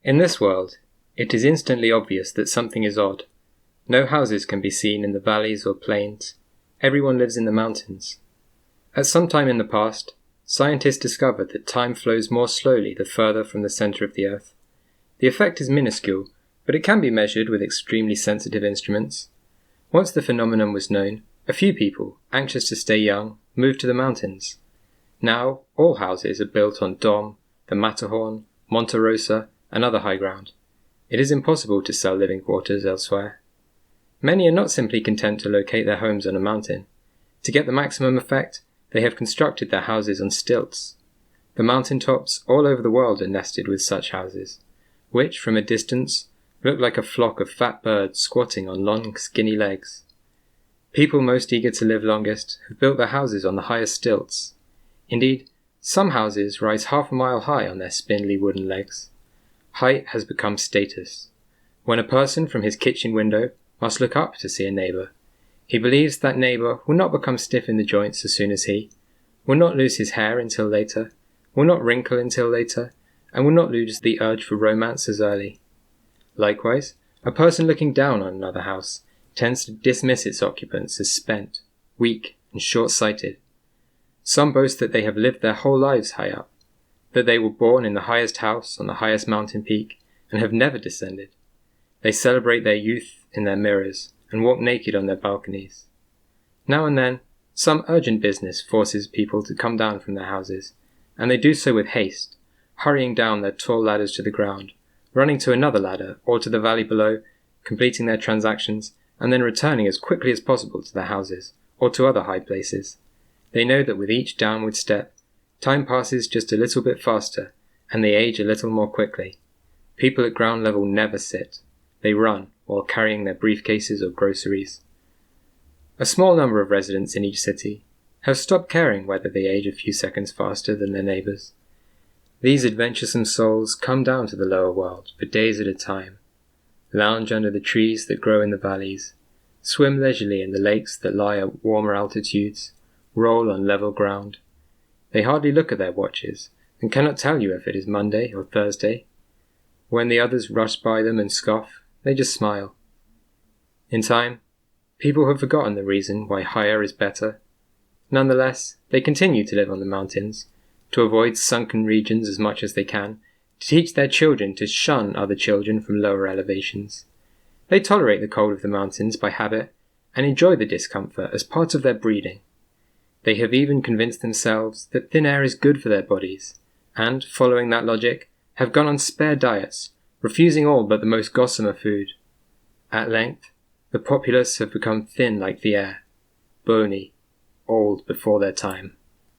In this world, it is instantly obvious that something is odd. No houses can be seen in the valleys or plains. Everyone lives in the mountains. At some time in the past, scientists discovered that time flows more slowly the further from the center of the Earth. The effect is minuscule, but it can be measured with extremely sensitive instruments. Once the phenomenon was known, a few people, anxious to stay young, moved to the mountains. Now, all houses are built on Dom, the Matterhorn, Monte Rosa, and other high ground. It is impossible to sell living quarters elsewhere. Many are not simply content to locate their homes on a mountain. To get the maximum effect, they have constructed their houses on stilts. The mountain tops all over the world are nested with such houses, which, from a distance, look like a flock of fat birds squatting on long, skinny legs. People most eager to live longest have built their houses on the highest stilts. Indeed, some houses rise half a mile high on their spindly wooden legs. Height has become status. When a person from his kitchen window must look up to see a neighbor, he believes that neighbor will not become stiff in the joints as soon as he, will not lose his hair until later, will not wrinkle until later, and will not lose the urge for romance as early. Likewise, a person looking down on another house tends to dismiss its occupants as spent, weak, and short-sighted. Some boast that they have lived their whole lives high up, that they were born in the highest house on the highest mountain peak and have never descended. They celebrate their youth in their mirrors and walk naked on their balconies. Now and then, some urgent business forces people to come down from their houses, and they do so with haste, hurrying down their tall ladders to the ground, running to another ladder or to the valley below, completing their transactions, and then returning as quickly as possible to their houses or to other high places. They know that with each downward step, time passes just a little bit faster, and they age a little more quickly. People at ground level never sit. They run while carrying their briefcases or groceries. A small number of residents in each city have stopped caring whether they age a few seconds faster than their neighbors. These adventuresome souls come down to the lower world for days at a time, lounge under the trees that grow in the valleys, swim leisurely in the lakes that lie at warmer altitudes, roll on level ground. They hardly look at their watches and cannot tell you if it is Monday or Thursday. When the others rush by them and scoff, they just smile. In time, people have forgotten the reason why higher is better. Nonetheless, they continue to live on the mountains, to avoid sunken regions as much as they can, to teach their children to shun other children from lower elevations. They tolerate the cold of the mountains by habit and enjoy the discomfort as part of their breeding. They have even convinced themselves that thin air is good for their bodies, and, following that logic, have gone on spare diets, refusing all but the most gossamer food. At length, the populace have become thin like the air, bony, old before their time.